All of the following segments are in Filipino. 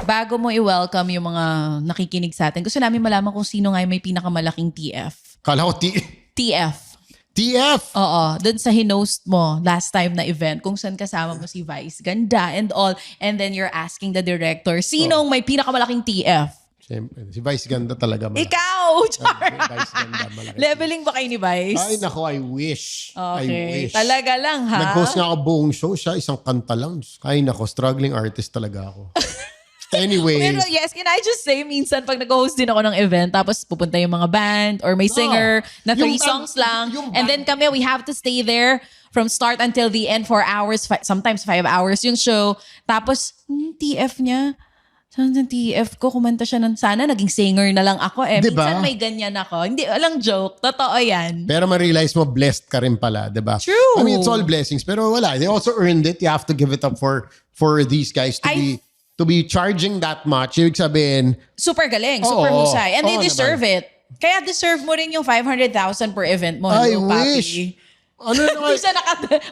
bago mo i-welcome yung mga nakikinig sa atin, gusto namin malaman kung sino nga yung may pinakamalaking TF. Kala ko TF. TF! Oo, dun sa hinost mo last time na event, kung saan kasama mo si Vice Ganda and all. And then you're asking the director, sinong may pinakamalaking TF? Siyempre, si Vice Ganda talaga. Malaki. Ikaw! Char! Vice Ganda, malaki. Leveling ba kayo ni Vice? Ay, nako, I wish. Okay. I wish. Talaga lang, ha? Nag-host nga ako buong show. Siya, isang kanta lang. Ay, nako, struggling artist talaga ako. Anyway. Pero yes, can I just say, minsan pag nag-host din ako ng event, tapos pupunta yung mga band or may singer na 3 songs lang. And then kami, we have to stay there from start until the end, 4 hours, sometimes 5 hours yung show. Tapos, TF niya, saan yung TF ko? Kumanta siya ng sana, naging singer na lang ako eh. Diba? Minsan may ganyan ako. Hindi, walang joke. Totoo yan. Pero ma-realize mo, blessed ka rin pala, diba? True. I mean, it's all blessings. Pero wala, they also earned it. You have to give it up for these guys to be charging that much. Ibig sabihin, Super galing, super husay. And they deserve it. Kaya deserve mo rin yung 500,000 per event mo. I no, wish. Papi? Ano naman?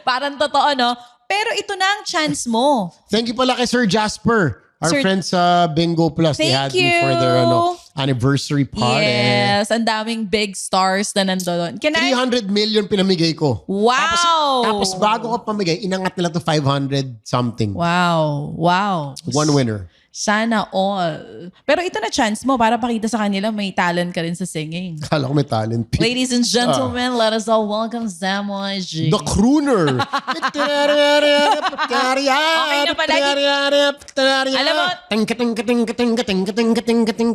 Parang totoo, no? Pero ito na ang chance mo. Thank you pala kay Sir Jasper. Our friends sa Bingo Plus. They had me for their anniversary party. Yes, ang daming big stars na nandoon. 300 million pinamigay ko. Wow! Tapos bago ko pamigay, inangat nila to 500 something. Wow. One winner. Sana all. Pero ito na chance mo para pakita sa kanila may talent ka rin sa singing. Kala ko may talent. Ladies and gentlemen, let us all welcome Zamoy G. The crooner. Okay na pala. Alam mo,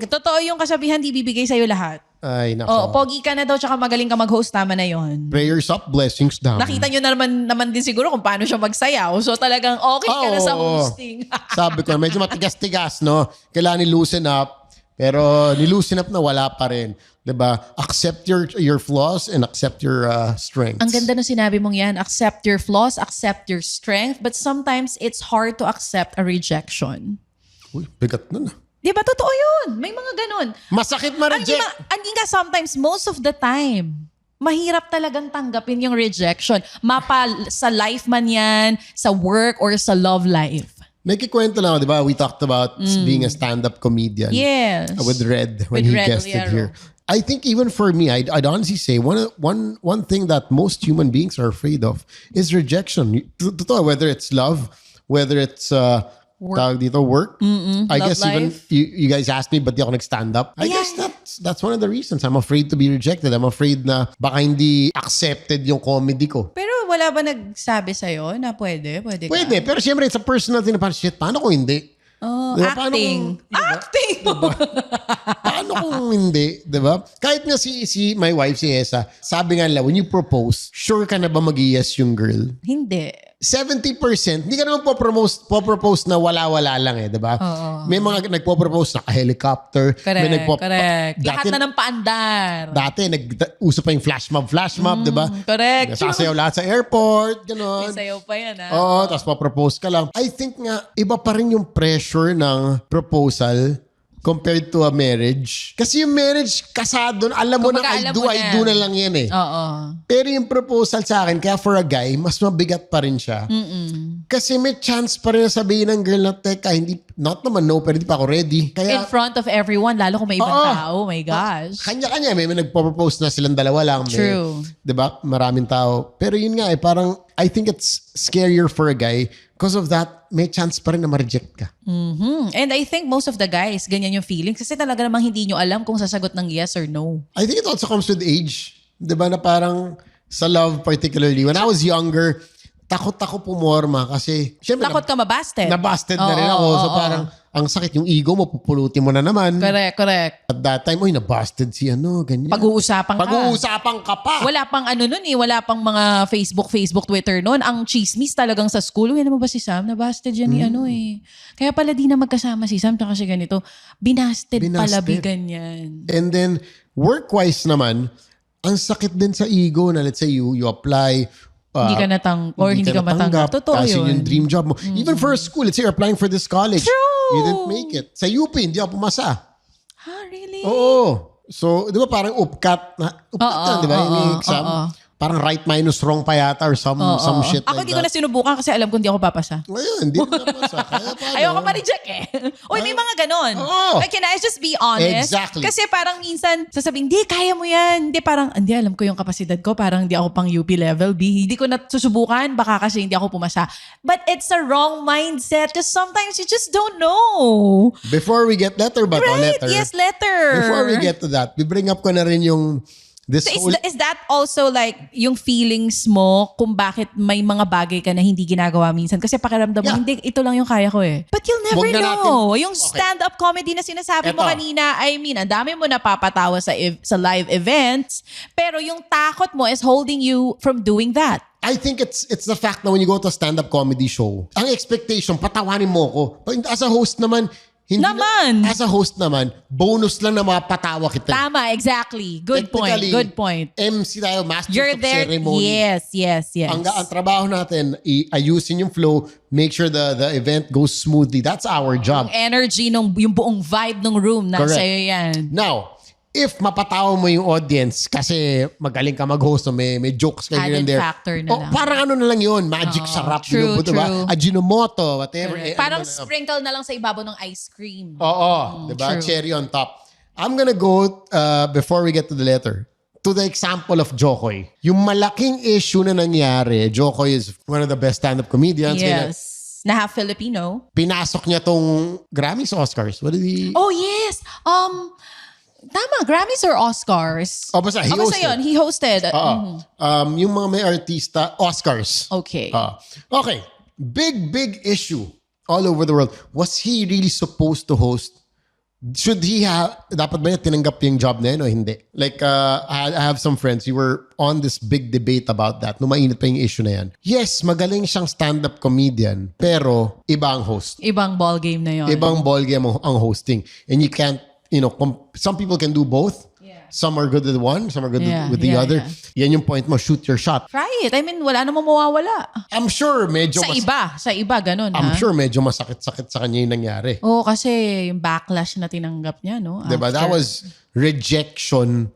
totoo yung kasabihan, di bibigay sa'yo lahat. Ay, nako. Oh, pogi ka na daw tsaka magaling ka mag-host, tama na yon. Prayers up, blessings down. Nakita nyo naman din siguro kung paano siya magsayaw. So talagang okay ka na sa hosting. Sabi ko, medyo matigas-tigas, no? Kailangan ni-loosen up. Pero ni-loosen up na wala pa rin. Diba? Accept your flaws and accept your strengths. Ang ganda na sinabi mong yan. Accept your flaws, accept your strength. But sometimes it's hard to accept a rejection. Uy, bigat nun. Di ba? Totoo yun. May mga ganun. Masakit ma-reject. Hindi nga sometimes, most of the time, mahirap talagang tanggapin yung rejection. Mapa sa life man yan, sa work, or sa love life. May kikwento lang, di ba? We talked about being a stand-up comedian. Yes. With Red when he guested here. I think even for me, I'd honestly say one thing that most human beings are afraid of is rejection. Totoo, whether it's love, whether it's work. I guess life. Even you guys asked me, but di ako nag-stand up. I guess that's one of the reasons. I'm afraid to be rejected. I'm afraid na baka hindi accepted yung comedy ko. Pero wala ba nagsabi sa'yo na pwede ka? Pwede, pero siyempre it's a personal thing na parang, shit, paano kung hindi? Oh, diba? acting. Acting! Diba? Paano kung hindi? Diba? Kahit nga si my wife, si Esa, sabi nga nila, when you propose, sure ka na ba mag-yes yung girl? Hindi. 70%, hindi ka naman po-propose na wala-wala lang eh, diba? May mga nagpo-propose na helicopter. Correct. Lahat na ng paandar. Dati, nag-uso pa yung flash mob, diba? Correct. Nasasayaw lahat sa airport, gano'n. May sayaw pa yan, ha? Oo, tapos pa-propose ka lang. I think nga, iba pa rin yung pressure ng proposal compared to a marriage. Kasi yung marriage, kasado, alam mo na, I do na lang yan eh. Oo. Pero yung proposal sa akin, kaya for a guy, mas mabigat pa rin siya. Kasi may chance pa rin na sabihin ng girl na, teka, hindi, not naman no, pero hindi pa ako ready. Kaya, in front of everyone, lalo kung may ibang tao, oh my gosh. Kanya-kanya, may nagpo-propose na silang dalawa lang. True. Diba? Maraming tao. Pero yun nga eh, parang, I think it's scarier for a guy because of that, may chance pa rin na ma-reject ka. And I think most of the guys, ganyan yung feeling. Kasi talaga namang hindi nyo alam kung sasagot ng yes or no. I think it also comes with age. Diba na parang sa love particularly. When I was younger, takot ako pumorma kasi syempre, takot ka mabasted. Nabasted na rin ako. So parang ang sakit yung ego mo, pupulutin mo na naman. Correct. At that time, nabasted si ganyan. Pag-uusapan ka pa. Wala pang wala pang mga Facebook, Twitter noon. Ang chismis talagang sa school. Uy, alam mo ba si Sam? Nabasted yan ni Kaya pala di na magkasama si Sam kasi ganito. Binasted. Pala ganyan. And then, work-wise naman, ang sakit din sa ego na let's say you apply, hindi ka matanggap. Totoo kasi yun. yung dream job mo. Even for a school, let's say you're applying for this college. True. You didn't make it. Sa UP, hindi ako pumasa. Really? Oo. So, di ba parang upcat na, di ba? Yung exam. parang right minus wrong pa yata or some shit Ako like hindi ko na that. sinubukan kasi alam ko hindi ako papasa. Ngayon, hindi na napasa. Kaya paano? Ayoko ma-reject eh. Uy, may mga ganon. Oo. Like, can I just be honest? Exactly. Kasi parang minsan, sasabihin, hindi, kaya mo yan. Hindi, parang, hindi, alam ko yung kapasidad ko. Parang hindi ako pang UP level B. Hindi ko na susubukan. Baka kasi hindi ako pumasa. But it's a wrong mindset because sometimes you just don't know. Before we get letter ba to? Right? Letter. Yes, letter. Before we get to that, we bring up ko na rin yung this So whole... is that also like yung feelings mo kung bakit may mga bagay ka na hindi ginagawa minsan? Kasi pakiramdam mo, Yeah. hindi, ito lang yung kaya ko eh. But you'll never Wag na know. natin- Yung Okay. stand-up comedy na sinasabi mo Eto. kanina, I mean, ang dami mo napapatawa sa live events, pero yung takot mo is holding you from doing that. I think it's the fact na when you go to a stand-up comedy show, ang expectation, patawanin mo ko. As a host naman, hindi Naman. As a host naman, bonus lang na mapatawa kita. Tama, exactly. Good point. Technically, Good point. MC tayo, master You're of there. ceremony. Yes. Ang trabaho natin, ayusin yung flow, make sure the event goes smoothly. That's our job. Energy, yung buong vibe ng room, nasa Correct. iyo yan. Now, if mapatawa mo yung audience kasi magaling ka mag-host o may jokes ka here and Added there. factor na lang. Parang ano na lang yun, magic sarap. true, Diba? true. Ajinomoto, whatever. Parang ano na- sprinkle na lang sa ibabaw ng ice cream. Oo, diba? true. Cherry on top. I'm gonna go, before we get to the letter, to the example of Jokoy. Yung malaking issue na nangyari, Jokoy is one of the best stand-up comedians. Kaya Yes. Na half Filipino. pinasok niya tong Grammys, Oscars. What did he... Oh, yes. Tama, Grammys or Oscars? Basta he Basta hosted. yun, he hosted. Oo. Yung mga may artista, Oscars. Okay. Okay. Big issue all over the world. Was he really supposed to host? Should he have, dapat ba niya tinanggap yung job na yun o hindi? Like, I have some friends, we were on this big debate about that. Nung mainit pa yung issue na yan. Yes, magaling siyang stand-up comedian, pero iba ang host. Ibang ball game na yun. Ibang ballgame ang hosting. And you can't, some people can do both. Some are good with one, some are good with the other. Yan yung point mo, shoot your shot. Try it. I mean, wala namang mawawala. I'm sure medyo Sa iba, ganun I'm ha? sure medyo masakit-sakit sa kanya yung nangyari. Oo, kasi yung backlash na tinanggap niya, no? Diba? That After. was rejection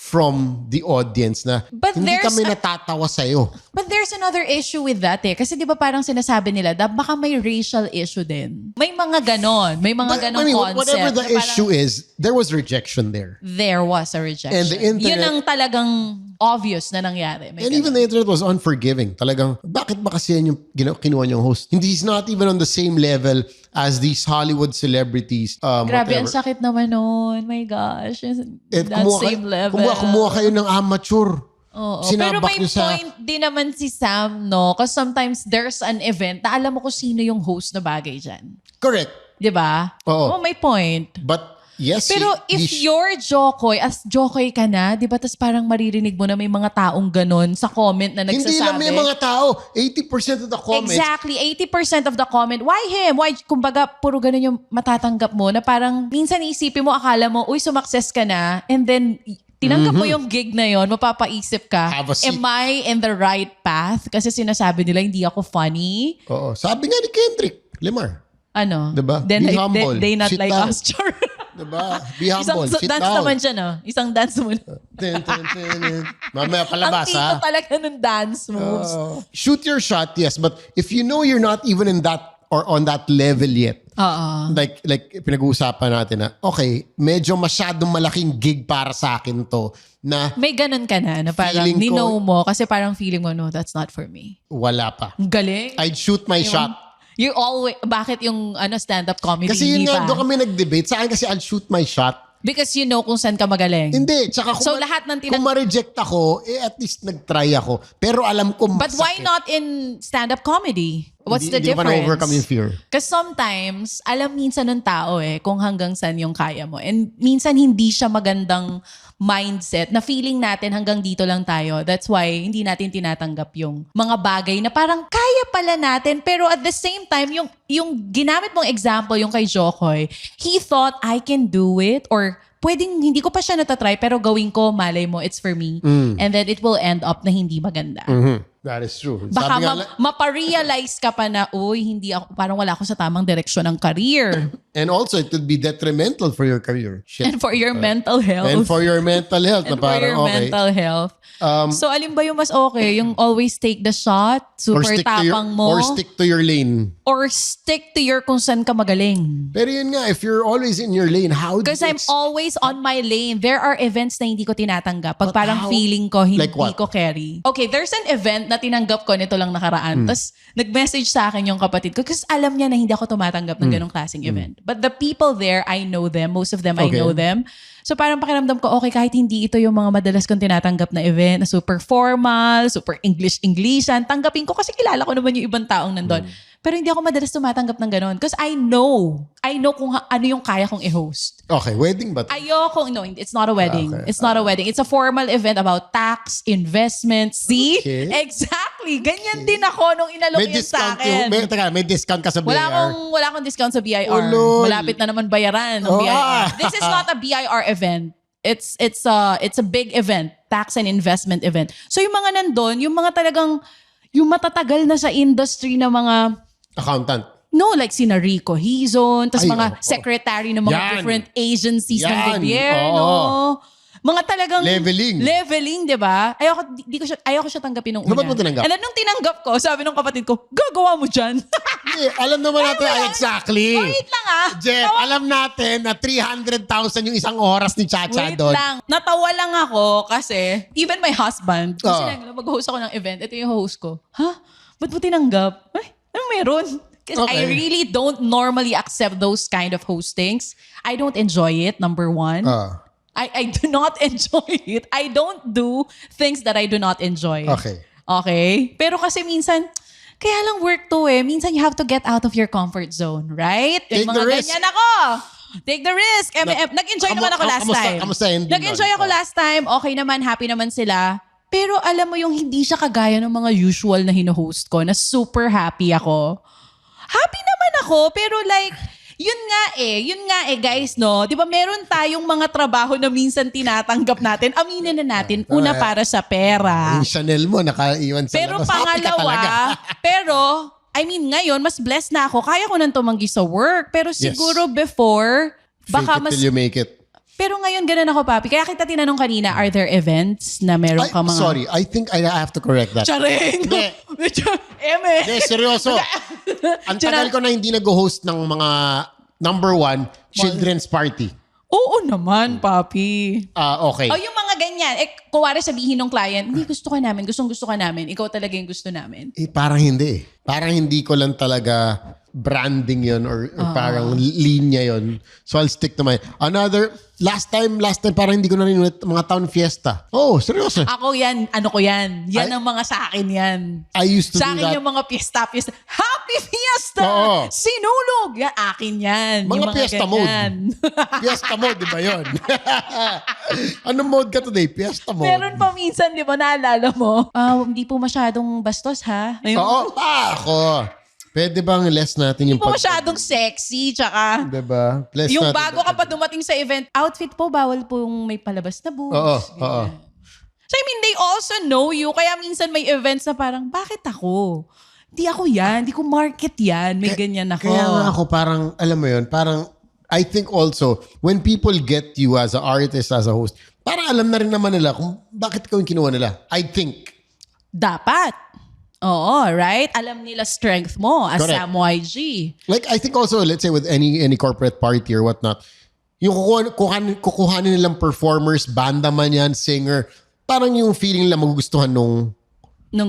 from the audience na But hindi there's kami a- natatawa sa'yo. But there's another issue with that eh. Kasi di ba parang sinasabi nila, baka may racial issue din. May mga ganon. May mga ganon concept. Whatever the na parang issue is, there was rejection there. there was a rejection. And the internet- Yun ang talagang obvious na nangyari. May And even the internet was unforgiving. Talagang, bakit ba kasi yan yung kinuha niyong host? He's not even on the same level as these Hollywood celebrities. Grabe, ang whatever. sakit naman nun. My gosh. That Kumuha same level. Kumuha kayo ng amateur. Oo. Pero Sinabak may niyo sa... point din naman si Sam, no? Because sometimes there's an event na alam mo kung sino yung host na bagay dyan. Correct. Di ba? Oo. May point. But yes, Pero if you're Jokoy, as Jokoy ka na, di ba, tas parang maririnig mo na may mga taong ganon sa comment na nagsasabi. hindi lang may mga tao. 80% of the comments. Exactly. 80% of the comment. Why him? Why? Kumbaga, puro ganun yung matatanggap mo na parang minsan isipin mo, akala mo, uy, sumakses ka na. And then, tinanggap mo yung gig na yon, mapapaisip ka, Have a seat. am I in the right path? Kasi sinasabi nila, hindi ako funny. Oo. Sabi nga ni Kendrick Lamar. Ano? Diba? Then, Be humble. they not Sit like down. us, Char. Diba? Be humble. Isang Sit dance down. naman siya, no? Isang dance mo. Mamaya Ang palabas, tito ha? talaga ng dance moves. Shoot your shot, yes. But if you know you're not even in that or on that level yet, like pinag-uusapan natin na, okay, medyo masyadong malaking gig para sa akin to na May ganun ka na parang Feeling ko- nino mo kasi parang feeling mo, no, that's not for me. wala pa. Ang galing. I'd shoot my shot. You always, bakit yung stand-up comedy Kasi yun hindi nga, pa? doon kami nag-debate. Sa akin kasi I'll shoot my shot. Because you know kung saan ka magaling. Hindi. Tsaka So, lahat ng kung ma-reject ako, at least nag-try ako. Pero alam ko But why masakit. not in stand-up comedy? What's the Hindi ko pa difference? na-overcome yung fear. Because sometimes, alam minsan ng tao kung hanggang saan yung kaya mo. And minsan hindi siya magandang mindset na feeling natin hanggang dito lang tayo. That's why hindi natin tinatanggap yung mga bagay na parang kaya pala natin. Pero at the same time, yung ginamit mong example, yung kay Jokoy, he thought, I can do it or pwedeng hindi ko pa siya natatry pero gawin ko, malay mo, it's for me. And then it will end up na hindi maganda. That is true. Baka Sabi nga, maparealize ka pa na, uy, hindi ako, parang wala ako sa tamang direksyon ng career. and also, it could be detrimental for your career. Shit. And for your mental health. And for your mental health. And na parang, for your okay. mental health. So, alin ba yung mas okay? Yung always take the shot, super tapang mo, or stick to your lane. or stick to your kung saan ka magaling. Pero yun nga, if you're always in your lane, how do Because you I'm always on my lane. There are events na hindi ko tinatanggap. Pag parang how? feeling ko, hindi Like what? ko carry. Okay, there's an event na tinanggap ko nito lang nakaraan. Tapos, nag-message sa akin yung kapatid ko kasi alam niya na hindi ako tumatanggap ng ganong klaseng event. But the people there, I know them. Most of them, I Okay. know them. So parang pakiramdam ko, okay, kahit hindi ito yung mga madalas kong tinatanggap na event, na super formal, super English-Englishan, tanggapin ko kasi kilala ko naman yung ibang taong nandun. Pero hindi ako madalas tumatanggap ng ganon. Because I know kung ano yung kaya kong i-host. Okay, wedding ba? Ayoko, no, it's not a wedding. Okay. It's not a wedding. It's a formal event about tax, investment. See? Okay. Exactly. Ganyan din ako nung inalok May yun sa discount akin. may discount ka sa BIR. Wala akong discount sa BIR. Oh, lol. Malapit na naman bayaran ng Oh, BIR. This is not a BIR event. It's a big event, tax and investment event. So yung mga nandun, yung mga talagang yung matatagal na sa industry na mga Accountant. no, like sina Rico Hizon, tas Ay, mga oo. secretary ng mga Yan. different agencies ng Yan. gobyerno. Oo. Mga talagang Leveling. 'di ba? Ayoko siya tanggapin nung una. Ba't mo tinanggap? And then nung tinanggap ko, sabi nung kapatid ko, gagawa mo diyan. Hindi, alam naman natin, exactly. Wait lang ah. Jeff, alam natin na 300,000 yung isang oras ni Chacha Wait doon. lang. Natawa lang ako kasi even my husband, kasi Oo. mag-host ako ng event, ito yung host ko. Ha? Ba't mo tinanggap? Ay, ano meron? Because I Okay. really don't normally accept those kind of hostings. I don't enjoy it, number one. I do not enjoy it. I don't do things that I do not enjoy. Okay. Okay? Pero kasi minsan, kaya lang work to eh. Minsan you have to get out of your comfort zone, right? Take Yung mga the risk. ganyan ako. Take the risk. Nag-enjoy naman ako last time. Kamusta hindi Nag-enjoy nun? ako last time. Okay naman, happy naman sila. Pero alam mo yung hindi siya kagaya ng mga usual na hino-host ko na super happy ako. Happy naman ako, pero like, yun nga eh guys, no? Di ba meron tayong mga trabaho na minsan tinatanggap natin, aminin na natin, una para sa pera. Yung Chanel mo, nakaiwan sa Pero labas. Happy ka talaga. pangalawa, ngayon, mas blessed na ako. Kaya ko nang tumanggi sa work. Pero siguro before, baka Fake it mas... till you make it. Pero ngayon, ganun ako, papi. Kaya kita tinanong kanina, are there events na meron ka mga... Sorry, I think I have to correct that. Charing! Hindi. Eme! Hindi, seryoso. Ang tagal ko na hindi nag-host ng mga number one, children's party. Oo naman, papi. Okay. O yung mga ganyan, kuwari sabihin ng client, hindi gusto ka namin, gusto ka namin, ikaw talaga yung gusto namin. Parang hindi. Parang hindi ko lang talaga branding yon or parang linya yon. So I'll stick to my... Last time parang hindi ko na rin ulit mga town fiesta. Oh, seryoso. Ako yan, ano ko yan. Yan ang mga sa akin yan. I used to Sa do akin that. yung mga fiesta. Happy Fiesta! Oo. Sinulog! Yan, akin yan. Mga Yung fiesta ganyan. Fiesta mode, di ba yun? Anong mode ka today? Fiesta mode. Meron pa minsan, di ba, naalala mo? Hindi po masyadong bastos, ha? Oo. Ako. Pwede bang less natin yung Hindi po masyadong sexy, tsaka... Diba? Less Yung natin bago ka pa dumating sa event, outfit po, bawal po yung may palabas na boobs. Oo. So I mean, they also know you. Kaya minsan may events na parang, bakit ako? Hindi ako yan. Hindi ko market yan. May ganyan ako. Kaya nga ako parang, alam mo yun, parang I think also, when people get you as an artist, as a host, parang alam na rin naman nila kung bakit ikaw yung kinuha nila. I think. Dapat. Oo, right? Alam nila strength mo as Correct. Sam YG. Like, I think also, let's say with any corporate party or whatnot, yung kukuhanin nilang performers, banda man yan, singer, parang yung feeling nila magugustuhan nung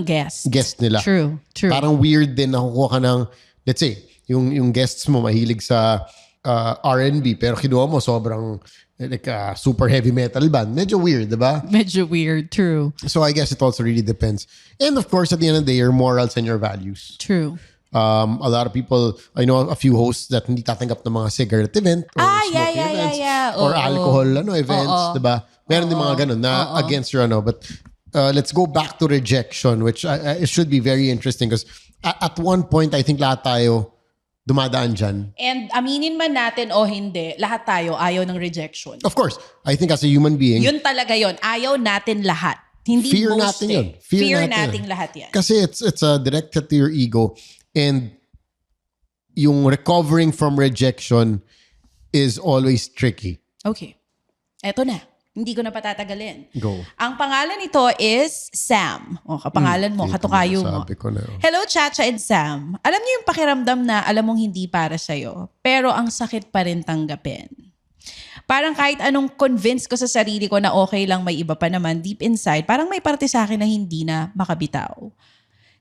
guest nila. True. Parang weird din na kukuha ka ng, let's say, yung guests mo mahilig sa R&B, pero kinuha mo sobrang like super heavy metal band. Medyo weird, diba? Medyo weird. True. So I guess it also really depends. And of course, at the end of the day, your morals and your values. True. A lot of people, I know a few hosts that hindi tatanggap ng mga cigarette event or smoking events or Oo. alcohol events, diba? Meron din mga ganun na against your But let's go back to rejection, which it should be very interesting because at one point, I think lahat tayo dumadaan dyan. And aminin man natin o hindi, lahat tayo ayaw ng rejection. Of course, I think as a human being, Yun talaga yun. Ayaw natin lahat. Hindi fear boast natin eh. yun. Fear natin nating yun. lahat yan. Kasi it's directed to your ego, and yung recovering from rejection is always tricky. Okay. Eto na. Hindi ko na patatagalin. Go. Ang pangalan nito is Sam. O, kapangalan mo, katukayo mo. Sabi ko na. Hello, Chacha and Sam. Alam niyo yung pakiramdam na alam mong hindi para sa'yo, pero ang sakit pa rin tanggapin. Parang kahit anong convince ko sa sarili ko na okay lang, may iba pa naman, deep inside, parang may parte sa akin na hindi na makabitaw.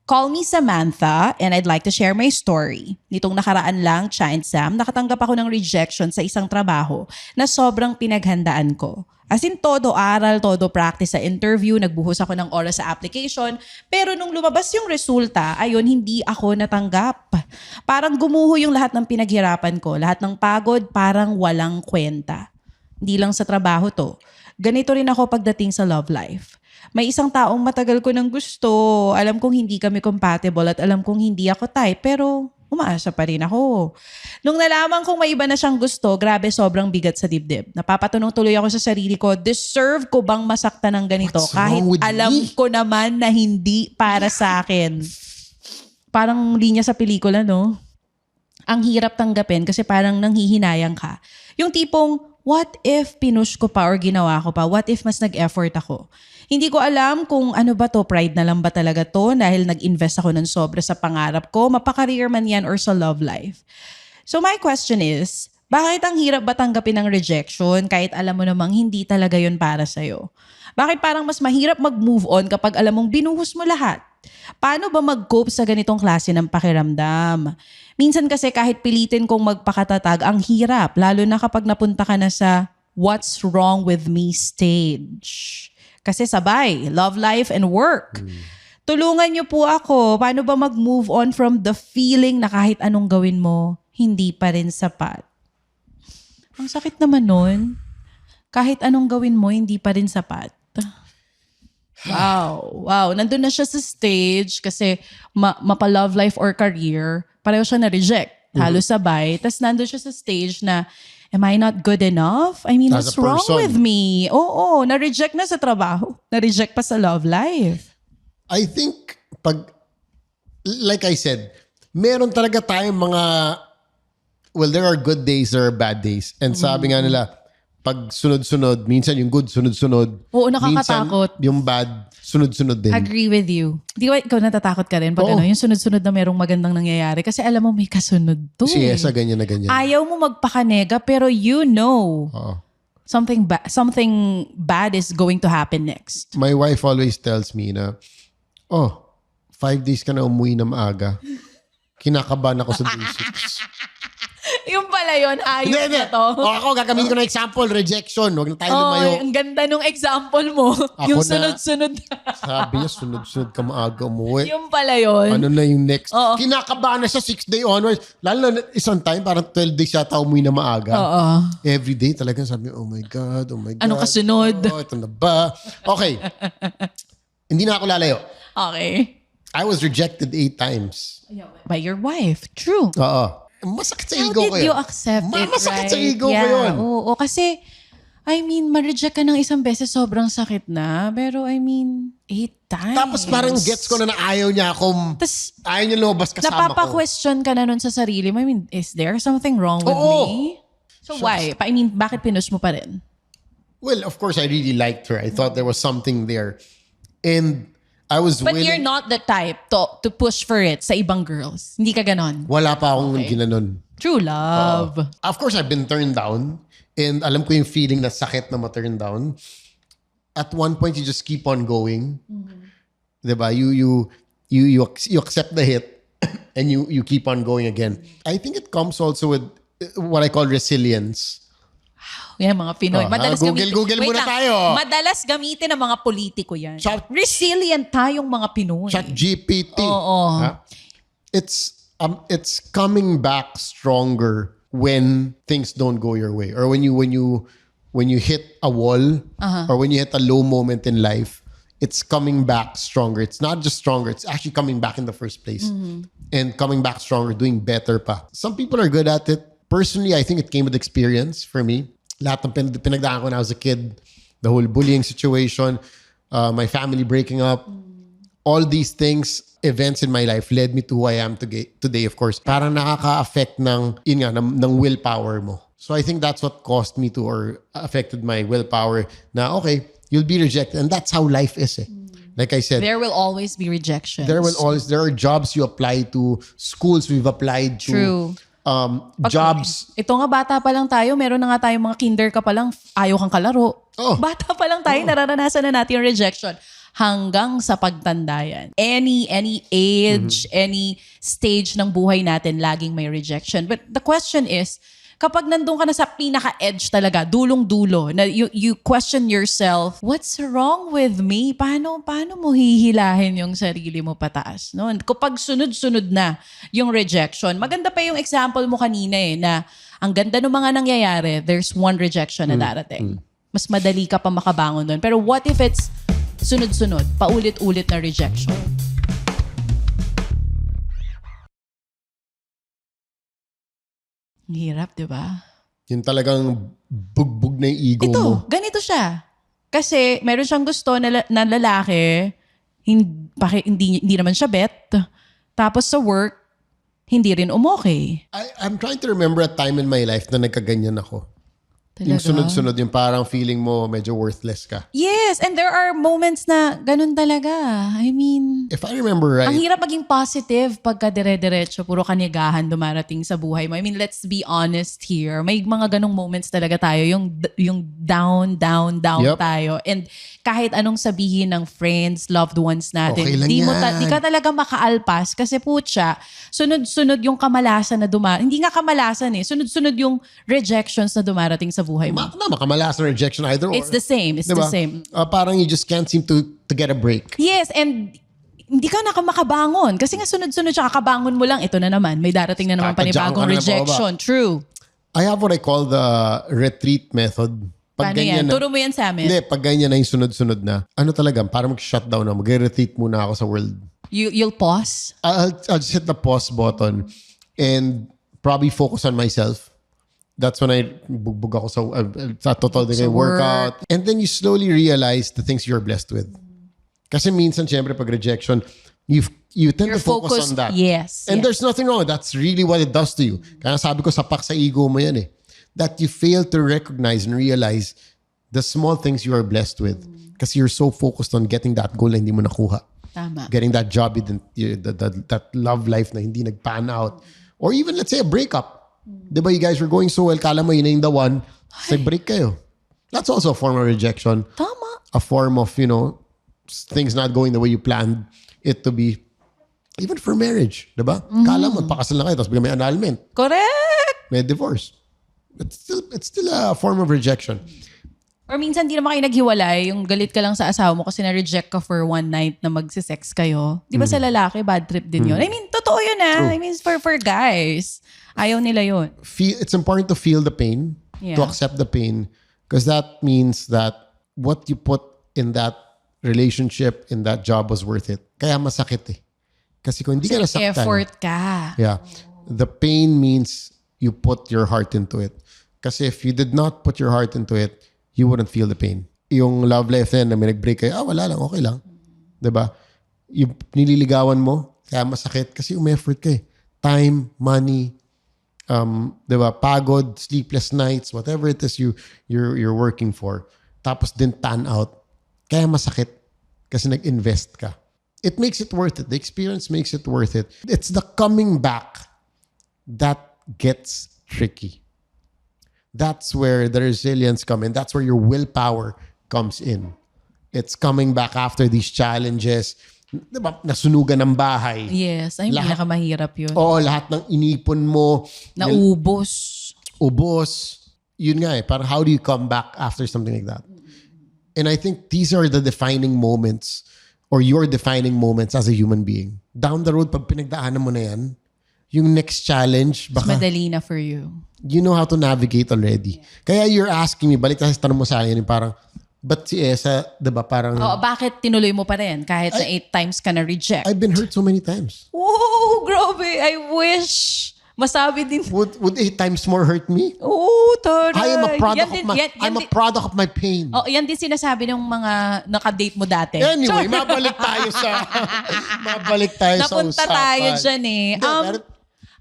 Call me Samantha and I'd like to share my story. Nitong nakaraan lang, Cha and Sam, nakatanggap ako ng rejection sa isang trabaho na sobrang pinaghandaan ko. As in, todo aral, todo practice sa interview, nagbuhos ako ng oras sa application, pero nung lumabas yung resulta, ayun, hindi ako natanggap. Parang gumuho yung lahat ng pinaghirapan ko, lahat ng pagod, parang walang kwenta. Hindi lang sa trabaho to. Ganito rin ako pagdating sa love life. May isang taong matagal ko nang gusto. Alam kong hindi kami compatible at alam kong hindi ako type, pero umaasa pa rin ako. Nung nalaman kong may iba na siyang gusto, grabe, sobrang bigat sa dibdib. Napapatanong tuloy ako sa sarili ko, deserve ko bang masaktan ng ganito? What's Kahit wrong with alam me? ko naman na hindi para sa akin. Parang linya sa pelikula, no? Ang hirap tanggapin kasi parang nanghihinayang ka. Yung tipong, what if pinush ko pa or ginawa ko pa? What if mas nag-effort ako? Hindi ko alam kung ano ba to, pride na lang ba talaga to dahil nag-invest ako ng sobra sa pangarap ko, mapaka-career man yan or sa love life. So my question is, bakit ang hirap ba tanggapin ng rejection kahit alam mo namang hindi talaga yun para sa'yo? Bakit parang mas mahirap mag-move on kapag alam mong binuhos mo lahat? Paano ba mag-cope sa ganitong klase ng pakiramdam? Minsan kasi kahit pilitin kong magpakatatag, ang hirap, lalo na kapag napunta ka na sa what's wrong with me stage. Kasi sabay, love life and work. Tulungan niyo po ako. Paano ba mag-move on from the feeling na kahit anong gawin mo, hindi pa rin sapat? Ang sakit naman nun. Kahit anong gawin mo, hindi pa rin sapat. Wow. Nandun na siya sa stage kasi mapa-love life or career, pareho siya na-reject. Halos sabay. Tapos nandun siya sa stage na, am I not good enough? I mean, As what's a wrong person. with me? Oo, na-reject na sa trabaho. Na-reject pa sa love life. I think, like I said, meron talaga tayong mga, well, there are good days, there are bad days. And sabi nga nila, pag sunod-sunod, minsan yung good, sunod-sunod. Oo, nakakatakot. Minsan yung bad, sunod-sunod din. Agree with you. Di ba ikaw natatakot ka rin pag Oo. ano, yung sunod-sunod na merong magandang nangyayari? Kasi alam mo may kasunod to. Si Esa, ganyan na ganyan. Ayaw mo magpakanega pero you know Oo. something bad is going to happen next. My wife always tells me na, 5 days ka na umuwi na maaga. Kinakabahan ako sa day 6. Yung pala yun, ayos na to. Ako, gagamitin ko na example, rejection. Huwag na tayo lumayo. Ang ganda nung example mo. Ako Yung na. sunod-sunod. Sabi niya, sunod-sunod ka maaga umuwi. Yung pala yun. Ano na yung next? Oo. Kinakabahan na siya 6 day onwards. Lalo na isang time, parang 12 days yata umuwi na maaga. Oo. Every day talagang sabi, oh my God. Anong kasunod? Oh, ito na ba? Okay. Hindi na ako lalayo. Okay. I was rejected 8 times. By your wife. True. Oo. Masakit sa How ego ko did yun. you accept it, Masakit right? sa ego ko yun. Oo, kasi, I mean, ma-reject ka ng isang beses, sobrang sakit na. Pero, I mean, 8 times. Tapos parang gets ko na ayaw niya akong, Tas, ayaw niya lumabas kasama ko. napapa-question ka na nun sa sarili mo. I mean, is there something wrong with Oo. me? So why? I mean, bakit pinush mo pa rin? Well, of course, I really liked her. I thought there was something there. And I was But willing. you're not the type to push for it sa ibang girls. Hindi ka ganon. Wala pa akong ginanon. True love. Of course, I've been turned down. And alam ko yung feeling na sakit na ma-turn down. At one point, you just keep on going. Diba? You accept the hit and you keep on going again. I think it comes also with what I call resilience. Yan, mga Pinoy. Madalas Google Wait muna lang. tayo. Madalas gamitin ng mga politiko yan. Chat- Resilient tayong mga Pinoy. ChatGPT. Oo. Ha? It's coming back stronger when things don't go your way, or when you hit a wall, or when you hit a low moment in life. It's coming back stronger. It's not just stronger, it's actually coming back in the first place. And coming back stronger, doing better pa. Some people are good at it. Personally, I think it came with experience for me. Lahat ng pinagdaan ko when I was a kid, the whole bullying situation, my family breaking up, all these things, events in my life led me to who I am today, of course. Parang nakaka-affect ng willpower mo. So I think that's what caused me to, or affected my willpower na, okay, you'll be rejected. And that's how life is eh. Like I said, There will always be rejections. there are jobs you apply to, schools we've applied to. True. Jobs. Ito nga, bata pa lang tayo, meron na nga tayong mga kinder ka pa lang, ayaw kang kalaro. Oh. Bata pa lang tayo, nararanasan na natin yung rejection. Hanggang sa pagtanda yan. Any age, any stage ng buhay natin, laging may rejection. But the question is, kapag nandun ka na sa pinaka-edge talaga, dulong-dulo, na you question yourself, what's wrong with me? Paano mo hihilahin yung sarili mo pataas? No? Kapag sunod-sunod na yung rejection, maganda pa yung example mo kanina na ang ganda ng mga nangyayari, there's one rejection na darating. Mas madali ka pa makabangon doon. Pero what if it's sunod-sunod, paulit-ulit na rejection? Ang hirap, di ba? Yun talagang bugbog na yung ego mo. Ito, ganito siya. Kasi meron siyang gusto na lalaki, hindi naman siya bet. Tapos sa work, hindi rin umokay. I'm trying to remember a time in my life na nagkaganyan ako. Talaga? Yung sunod-sunod, yung parang feeling mo medyo worthless ka. Yes, and there are moments na ganun talaga. I mean, If I remember right, ang hirap maging positive pagka dire-diretso, puro kanigahan dumarating sa buhay mo. I mean, let's be honest here. May mga ganong moments talaga tayo, yung down Yep. tayo. And kahit anong sabihin ng friends, loved ones natin, Okay lang di yan. ka talaga makaalpas kasi putya, sunod-sunod yung kamalasan na hindi nga kamalasan sunod-sunod yung rejections na dumarating sa buhay mo. makamalas na rejection either or. It's the same. It's Diba? the same. Parang you just can't seem to get a break. Yes, and hindi ka makabangon. Kasi nga sunod-sunod siya, kakabangon mo lang, ito na naman. May darating na naman Kaka-jump panibagong ka na rejection. True. I have what I call the retreat method. Paano yan? ganyan Turo mo yan sa amin. Hindi, pag ganyan na yung sunod-sunod na, ano talaga, parang mag-shutdown na, mag-retreat muna ako sa world. You'll pause? I'll just hit the pause button and probably focus on myself. That's when I bugbog ako sa total day workout. And then you slowly realize the things you're blessed with. Kasi minsan, syempre, pag rejection, you tend You're to focus on that. Yes. And yes. there's nothing wrong. That's really what it does to you. Kaya sabi ko, sapak sa ego mo yan eh. That you fail to recognize and realize the small things you are blessed with. Kasi you're so focused on getting that goal na hindi mo nakuha. Tama. Getting that job, that love life na hindi nag-pan out. Or even, let's say, a breakup. Diba you guys were going so well, kala mo yun na yung the one, break kayo. That's also a form of rejection. Tama. A form of, things not going the way you planned it to be. Even for marriage, diba? Kala mo, pakasal na kayo, tapos bigla may annulment, Correct. may divorce. It's still a form of rejection. Or minsan di naman kayo naghiwalay, yung galit ka lang sa asawa mo kasi na-reject ka for one night na magsisex kayo. Di ba sa lalaki, bad trip din yun? I mean, totoo yun I mean, for guys, ayaw nila yun. It's important to feel the pain, Yeah. to accept the pain, because that means that what you put in that relationship, in that job was worth it. Kaya masakit eh. Kasi kung hindi ka nasaktan, Effort ka. yeah, the pain means you put your heart into it. Kasi if you did not put your heart into it, you wouldn't feel the pain. Yung love life na may nag-break kayo, wala lang, okay lang. Diba? Yung nililigawan mo, kaya masakit kasi umeffort ka eh. Time, money, diba? Pagod, sleepless nights, whatever it is you're working for. Tapos din pan out. Kaya masakit kasi nag-invest ka. It makes it worth it. The experience makes it worth it. It's the coming back that gets tricky. That's where the resilience comes in. That's where your willpower comes in. It's coming back after these challenges. Diba? Nasunugan ng bahay. Yes, ay pinakamahirap yun. Oo, lahat ng inipon mo. Naubos. Ubos. Yun nga eh. Parang how do you come back after something like that? And I think these are the defining moments or your defining moments as a human being. Down the road, pag pinagdaanan mo na yan, yung next challenge, Mas baka madali na for you. you know how to navigate already. Kaya you're asking me, balik kasi tanong mo sa akin, yung parang, ba't si Esa, diba parang, Oo, bakit tinuloy mo pa rin kahit na 8 times ka na reject? I've been hurt so many times. Whoa, grabe. I wish Masabi din. Would 8 times more hurt me? Oo, taray. I am a product Yan din- of my yan I'm a din- product of my pain. Oh, yan din sinasabi ng mga nakadate mo dati. Anyway, mabalik tayo sa Napunta usapan. tayo dyan eh.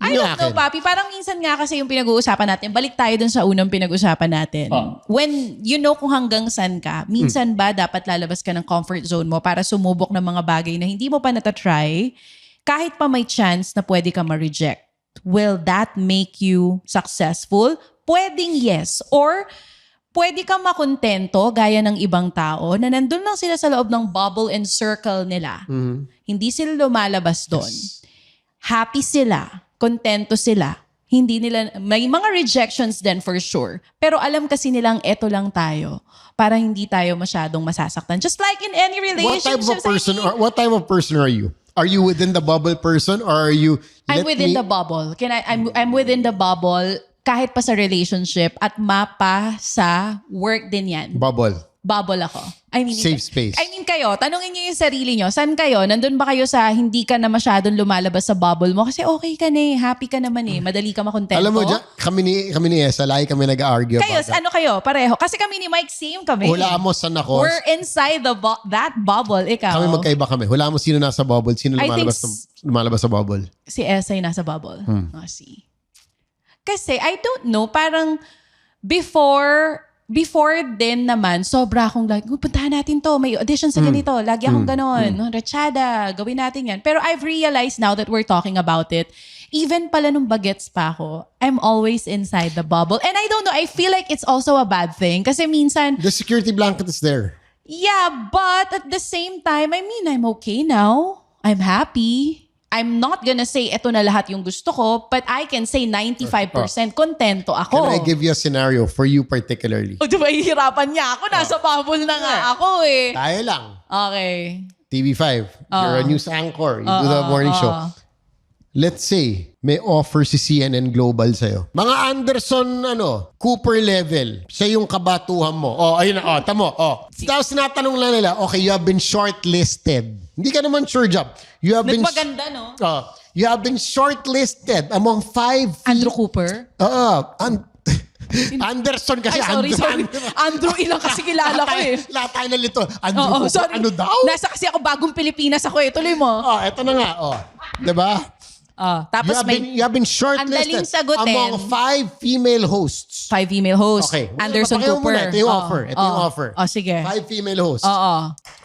I don't know, Papi. Parang minsan nga kasi yung pinag-uusapan natin, balik tayo dun sa unang pinag-uusapan natin. When you know kung hanggang saan ka, minsan ba dapat lalabas ka ng comfort zone mo para sumubok ng mga bagay na hindi mo pa natatry, kahit pa may chance na pwede ka ma-reject. Will that make you successful? Pwedeng yes. Or pwede ka makontento gaya ng ibang tao na nandun lang sila sa loob ng bubble and circle nila. Hindi sila lumalabas doon. Happy sila. Kontento sila. Hindi nila, may mga rejections din for sure. Pero alam kasi nilang eto lang tayo para hindi tayo masyadong masasaktan. Just like in any relationship. What type of person are you? Are you within the bubble person or are you... I'm within the bubble. I'm within the bubble kahit pa sa relationship at mapa sa work din yan. Bubble. Bubble ako. Safe space. I mean kayo, tanungin niyo yung sarili niyo. Saan kayo? Nandun ba kayo sa hindi ka na masyadong lumalabas sa bubble mo? Kasi okay ka na eh. Happy ka naman eh. Madali ka makontento. Alam mo, kami ni Esa, lagi kami nag-argue kayo, about that. ano kayo? Pareho. Kasi kami ni Mike, same kami. Hulaan mo saan ako. We're inside that bubble. Ikaw. Kami magkaiba kami. Hulaan mo sino nasa bubble, sino lumalabas sa bubble. Si Esa yung nasa bubble. Oh, see. Kasi, I don't know, parang before din naman, sobra akong like, puntahan natin to, may audition sa ganito, lagi akong ganon, rachada, gawin natin yan. Pero I've realized now that we're talking about it, even pala nung bagets pa ako, I'm always inside the bubble. And I don't know, I feel like it's also a bad thing. Kasi minsan... The security blanket is there. Yeah, but at the same time, I mean, I'm okay now. I'm happy. I'm not gonna say eto na lahat yung gusto ko, but I can say 95% kontento ako. Can I give you a scenario for you particularly? O, diba, hihirapan niya ako. Nasa bubble na nga ako eh. Tayo lang. Okay. TV5. You're a news anchor. You do the morning show. Let's say, may offer si CNN Global sa'yo. Mga Anderson, Cooper level. Siya yung kabatuhan mo. Ayun na, tamo. Tapos tinatanong lang nila, okay, you have been shortlisted. Hindi ka naman sure job. You have Nagmaganda, no? You have been shortlisted among 5... Andrew Cooper? Anderson kasi. Sorry. Andrew ilang kasi kilala ko eh. Lahat tayo nalito. Andrew Cooper, sorry. ano daw? Nasa kasi ako bagong Pilipinas ako eh. Tuloy mo. Eto na nga. Diba? Tapos you have been shortlisted among 5 female hosts. 5 female hosts. Okay. Anderson Cooper. Ito yung offer. Sige. 5 female hosts.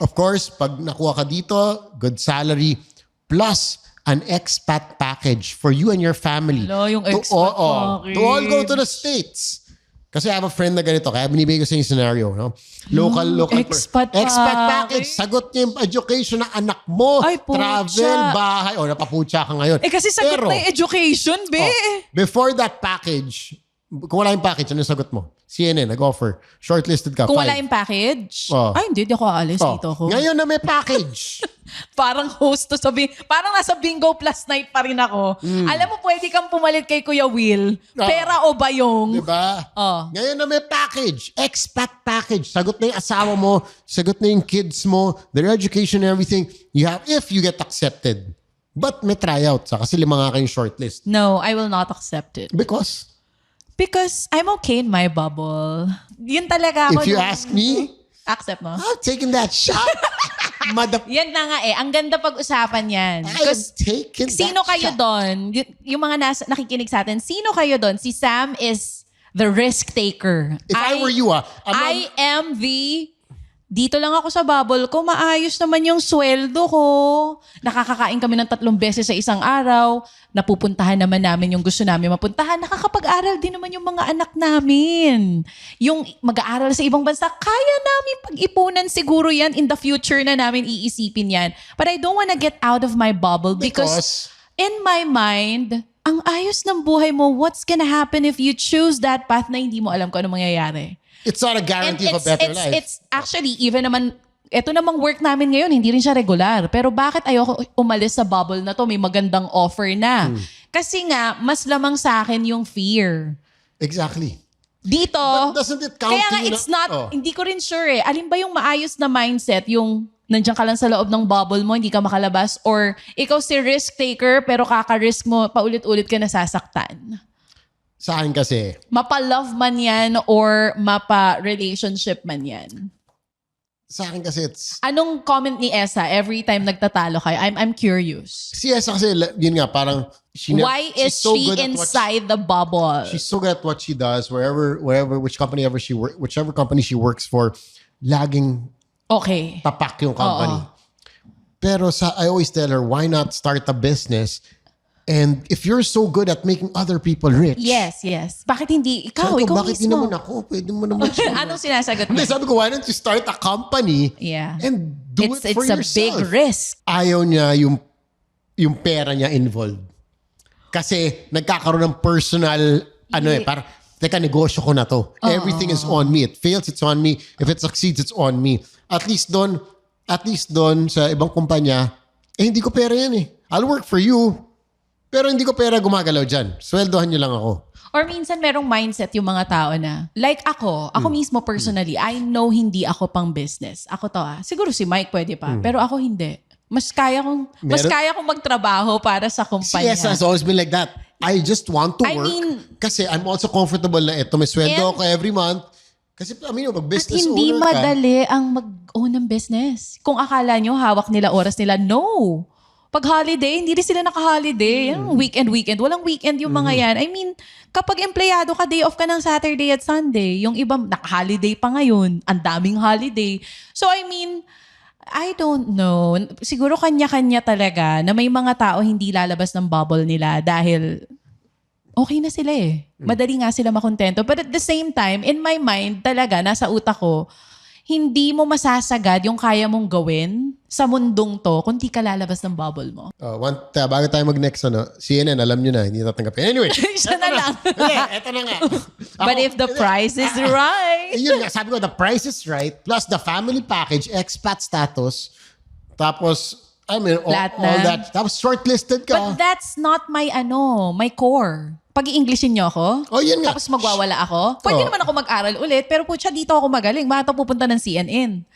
Of course, pag nakuha ka dito, good salary, plus an expat package for you and your family. Hello, yung expat package. To all go to the States. Kasi I have a friend na ganito, kaya binibigay ko sa yung scenario. No? Local expat package. Sagot niya yung education ng anak mo. Ay, travel, bahay. Napaputya ka ngayon. Kasi sagot na yung education, be. Before that package, kung wala yung package, ano yung sagot mo? CNN, nag-offer. Shortlisted ka. Kung 5. wala yung package? Ay, hindi ako aalis dito ako. Ngayon na may package. Parang host to sabi. Parang nasa bingo plus night pa rin ako. Alam mo, pwede kang pumalit kay Kuya Will. Pera o bayong. Diba? Ngayon na may package. Expat package. Sagot na yung asawa mo. Sagot na yung kids mo. Their education and everything. You have, if you get accepted. But may tryouts. Kasi 5 nga kayong shortlist. No, I will not accept it. Because I'm okay in my bubble. Yun talaga ako. If you ask me, accept mo? I'm taking that shot. Yan na nga eh. Ang ganda pag-usapan yan. Because sino kayo doon? Yung mga nakikinig sa atin, sino kayo doon? Si Sam is the risk taker. If I were you, I am the... Dito lang ako sa bubble ko, maayos naman yung sweldo ko. Nakakakain kami ng 3 beses sa isang araw. Napupuntahan naman namin yung gusto namin mapuntahan. Nakakapag-aral din naman yung mga anak namin. Yung mag-aaral sa ibang bansa, kaya namin pag-ipunan siguro yan. In the future na namin iisipin yan. But I don't wanna get out of my bubble because in my mind, ang ayos ng buhay mo, what's gonna happen if you choose that path na hindi mo alam kung ano mangyayari? It's not a guarantee of a better life. It's actually, even naman, ito namang work namin ngayon, hindi rin siya regular. Pero bakit ayoko umalis sa bubble na to? May magandang offer na. Kasi nga, mas lamang sa akin yung fear. Exactly. Dito, But doesn't it count kaya nga it's not, hindi ko rin sure eh. Alin ba yung maayos na mindset? Yung nandiyan ka lang sa loob ng bubble mo, hindi ka makalabas, or ikaw si risk taker pero kaka-risk mo, paulit-ulit ka nasasaktan? Sa akin kasi, Mapa-love man yan or mapa-relationship man yan? sa akin kasi it's... Anong comment ni Esa every time nagtatalo kayo? I'm curious. Si Esa kasi, yun nga, parang... Why is she inside the bubble? She's so good at what she does, whichever company she works for, laging Okay. tapak yung company. Pero I always tell her, why not start a business? And if you're so good at making other people rich. Yes. Bakit hindi ikaw? Sabi ko, Ikaw bakit mismo. naman ako? Pwede mo naman siya. Anong sinasagot mo? Hindi, sabi ko, why don't you start a company and do it for yourself? It's a big risk. Ayaw niya yung pera niya involved. Kasi nagkakaroon ng personal, parang, teka, negosyo ko na to. Everything is on me. It fails, it's on me. If it succeeds, it's on me. At least doon sa ibang kumpanya, hindi ko pera yan eh. I'll work for you. Pero hindi ko pera gumagalaw dyan. Sweldohan niyo lang ako. Or minsan merong mindset yung mga tao na, like ako mismo personally, I know hindi ako pang business. Ako to Siguro si Mike pwede pa, pero ako hindi. Mas kaya kong magtrabaho para sa kumpanya. Yes, has always been like that. I just want to work. Kasi I'm also comfortable na ito. May sweldo ako every month. Kasi mag-business owner ka. At hindi madali ang mag-own ng business. Kung akala nyo, hawak nila oras nila, no. Pag holiday, hindi rin sila naka-holiday. Weekend. Walang weekend yung mga yan. I mean, kapag empleyado ka, day off ka ng Saturday at Sunday. Yung iba, naka-holiday pa ngayon. Ang daming holiday. So, I mean, I don't know. Siguro kanya-kanya talaga na may mga tao hindi lalabas ng bubble nila dahil okay na sila eh. Madali nga sila makontento. But at the same time, in my mind talaga, nasa utak ko, hindi mo masasagad yung kaya mong gawin sa mundong to kung di ka lalabas ng bubble mo. Bago tayo mag-next, CNN, alam nyo na, hindi tatanggapin. Anyway. Siya na lang. Eto na nga. But if the price is right. Yun nga, sabi ko, the price is right, plus the family package, expat status, tapos, all that. Tapos shortlisted ka. But that's not my core. Pag-i-Englishin niyo ako, yun nga. tapos magwawala ako, pwede naman ako mag-aral ulit, pero putya, dito ako magaling. Bakit ako pupunta ng CNN?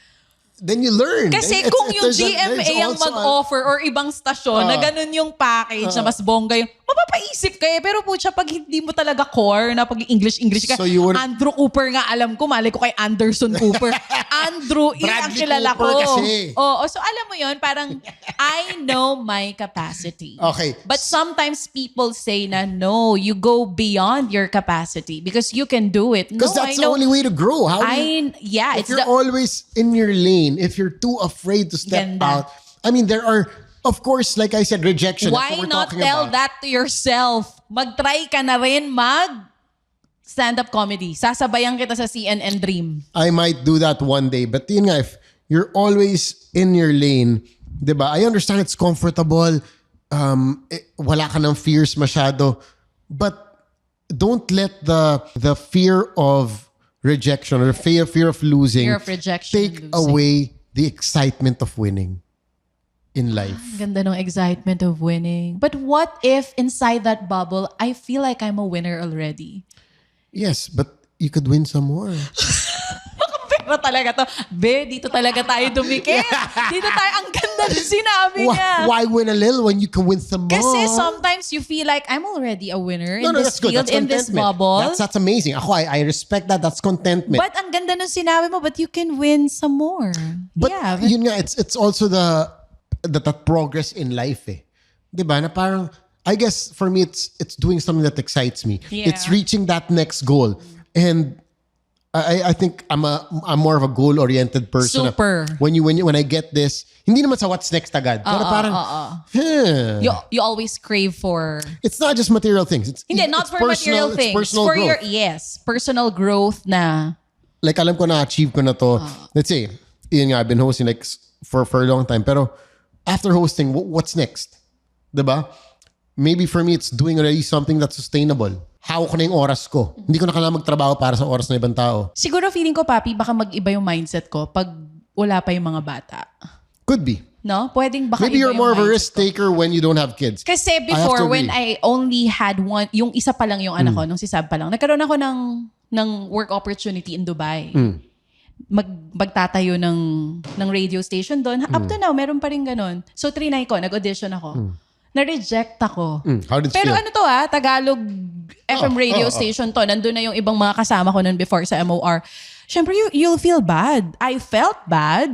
Then you learn. Kasi kung yung GMA ang mag-offer or ibang stasyon na ganun yung package na mas bongga yung, mapapaisip ka eh. Pero putya, pag hindi mo talaga core na pag-English ka, So Andrew Cooper nga alam ko, mali ko kay Anderson Cooper. Andrew, yun ang kilala ko. Kasi. So alam mo yun, parang I know my capacity. Okay. But sometimes people say na no, you go beyond your capacity because you can do it. Because that's the only way to grow. If you're always in your lane, if you're too afraid to step out, I mean, there are, of course, like I said, rejection. Why not tell that to yourself? Mag-try ka na rin stand-up comedy. Sasabayan kita sa CNN Dream. I might do that one day. But yun nga, if you're always in your lane, diba? I understand it's comfortable. Wala ka ng fears masyado. But don't let the fear of rejection or fear of losing take away the excitement of winning in life. Ganda ng excitement of winning. But what if inside that bubble, I feel like I'm a winner already? Yes, but you could win some more. Pero talaga to, dito talaga tayo dumikit. Dito tayo, ang ganda ng sinabi niya. Why win a little when you can win some more? Kasi sometimes you feel like, I'm already a winner in this field, in this bubble. That's amazing. Ako, I respect that. That's contentment. But ang ganda ng sinabi mo, but you can win some more. But yun nga, it's also the progress in life eh. Diba? Na parang, I guess for me, it's doing something that excites me. Yeah. It's reaching that next goal. And I think I'm more of a goal-oriented person. Super. When I get this, hindi naman sa what's next agad. Pero parang, You always crave for... It's not just material things. Not for material things. It's personal growth. Personal growth na... Like, alam ko na-achieve ko na to. Let's say, yun nga, I've been hosting like for a long time. Pero after hosting, what's next? Diba? Maybe for me, it's doing already something that's sustainable. Hawak ko na yung oras ko. Hindi ko na kailangan magtrabaho para sa oras ng ibang tao. Siguro feeling ko, Papi, baka mag-iba yung mindset ko pag wala pa yung mga bata. Could be. No? Pwedeng baka Maybe iba you're more of a mindset risk taker when you don't have kids. Kasi before, when I only had one, yung isa pa lang yung anak ko, nung si Sab pa lang, nagkaroon ako ng work opportunity in Dubai. magtatayo ng radio station doon. Up to now, meron pa rin ganun. So, trinay ko, nag-audition ako. Na-reject ako. How did it Pero feel? ano to Tagalog FM radio station to. Nandun na yung ibang mga kasama ko nun before sa MOR. Siyempre, you'll feel bad. I felt bad.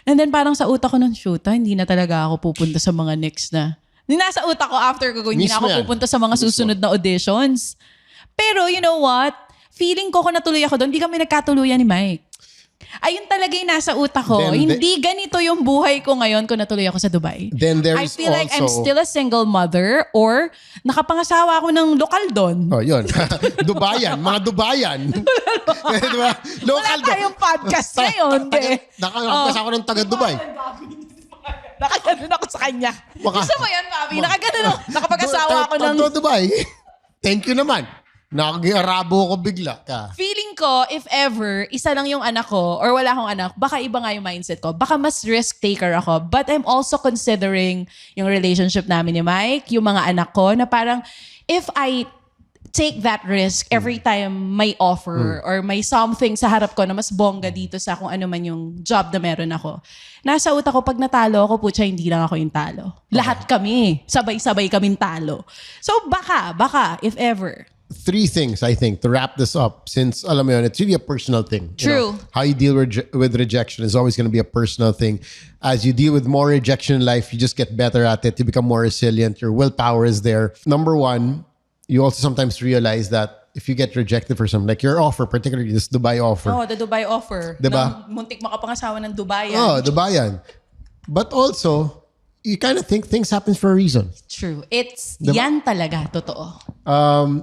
And then parang sa utak ko nun, shoot, hindi na talaga ako pupunta sa mga next na. Nasa utak ko after ko, hindi na Mismo ako yan. pupunta sa mga susunod na auditions. Pero you know what? Feeling ko kung natuloy ako doon, hindi kami nagkatuluyan ni Mike. Ayun talaga yung nasa utak ko. Then Hindi ganito yung buhay ko ngayon kung natuloy ako sa Dubai. Then there's I feel like I'm also- still a single mother or nakapangasawa ako ng lokal doon. Oh, yun. Dubayan. Mga Dubayan. Diba? Local Wala tayong podcast ngayon. Nakakapasa ako ng taga-Dubai. Nakaganon ako sa kanya. Baka- Gusto mo yan, Bobby? Nakaganon ako. Nakapag-asawa ako ng... Dubai. Thank you naman. Nakag-arabo ko bigla. Feeling ko, if ever, isa lang yung anak ko or wala akong anak, baka iba nga yung mindset ko. Baka mas risk taker ako. But I'm also considering yung relationship namin ni Mike, yung mga anak ko, na parang if I take that risk every time may offer or may something sa harap ko na mas bongga dito sa kung ano man yung job na meron ako. Nasa utak ko, pag natalo ako, putya, hindi lang ako yung talo. Lahat kami. Sabay-sabay kaming talo. So baka, if ever. 3 things, I think, to wrap this up, since, alam mo yun, it's really a personal thing. True. How you deal with rejection is always going to be a personal thing. As you deal with more rejection in life, you just get better at it. You become more resilient. Your willpower is there. Number 1, you also sometimes realize that if you get rejected for something, like your offer, particularly this Dubai offer. Oh, the Dubai offer. Diba? Ng muntik makapangasawa ng Dubai. Oh, Dubayan. But also, you kind of think things happen for a reason. True. It's Diba? yan talaga, totoo.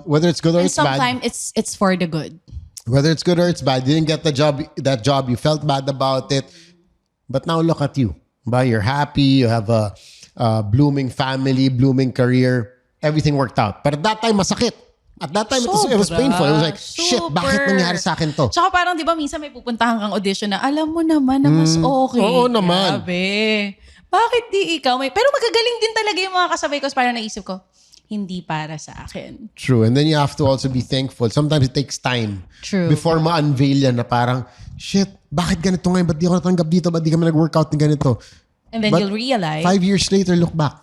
Whether it's good or And it's bad. sometimes it's for the good. Whether it's good or it's bad, you didn't get that job, you felt bad about it. But now look at you. You're happy, you have a blooming family, blooming career. Everything worked out. But at that time, masakit. At that time, it was painful. It was like, shit, bakit nangyari sa akin to? Tsaka parang, di ba, minsan may pupuntahan kang audition na, alam mo naman na mas okay. Oo naman. Grabe. Bakit di ikaw? Pero magagaling din talaga yung mga kasabay ko. Parang naisip ko, hindi para sa akin. True. And then you have to also be thankful. Sometimes it takes time. True. Before ma-unveil yan na parang, shit, bakit ganito ngayon? Ba't di ako natanggap dito? Ba't di kami nag-workout ng ganito? And then But you'll realize, 5 years later, look back.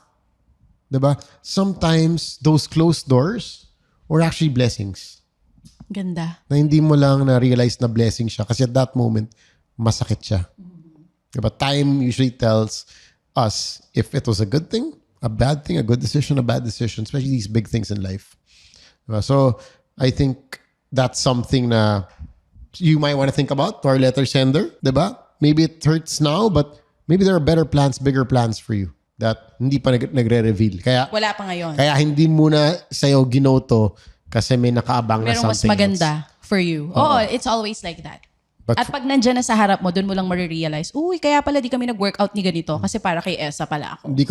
Diba? Sometimes those closed doors were actually blessings. ganda. Na hindi mo lang na-realize na blessing siya. Kasi at that moment, masakit siya. Diba? Time usually tells us if it was a good thing, a bad thing, a good decision, a bad decision, especially these big things in life. Diba? So, I think that's something na you might want to think about to our letter sender. Diba? Maybe it hurts now, but maybe there are better plans, bigger plans for you that hindi pa nagre-reveal. Kaya, Wala pa ngayon. kaya hindi muna sa'yo ginoto kasi may nakaabang na Merong mas something maganda else. for you. Oo, it's always like that. But At pag nandyan na sa harap mo, doon mo lang marirealize, uy, kaya pala di kami nag-workout ni ganito kasi para kay Esa pala ako. hindi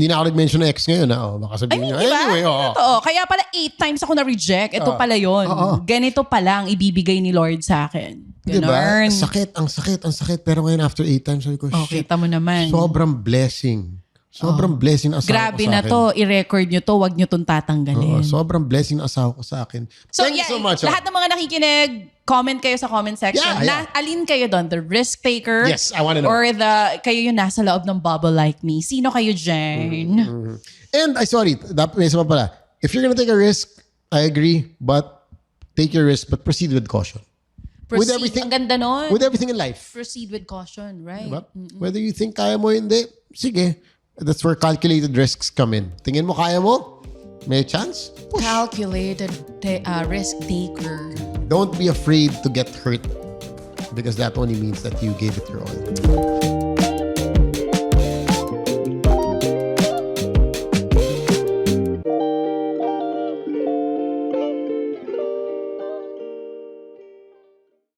na ako nag-mention ng ex ngayon. Baka sabihin niya, Diba? anyway, oo. Totoo. Kaya pala 8 times ako na-reject. Ito pala yon. Ganito pala ang ibibigay ni Lord sa akin. Diba? Ganun. Ang sakit. Pero ngayon, after 8 times, sabi ko, Oh, shit, kita mo naman. sobrang blessing. Sobrang blessing na asawa Grabe ko sa na akin. to. I-record nyo to. Wag nyo tong tatanggalin. Oo, sobrang blessing na asawa ko sa akin. So, Thank you yeah, so much. lahat ng mga nakikinig, comment kayo sa comment section. Yeah. Alin kayo doon? The risk taker? Yes, I wanna know. Or kayo yung nasa loob ng bubble like me? Sino kayo, Jane? And, may isa pa pala. If you're gonna take a risk, I agree, but take your risk, but proceed with caution. Proceed. everything- Ang ganda nun. With everything in life. Proceed with caution, right? Diba? Whether you think kaya mo, hindi, sige. That's where calculated risks come in. Tingin mo kaya mo? May chance? Push. Calculated risk taker. Don't be afraid to get hurt because that only means that you gave it your all.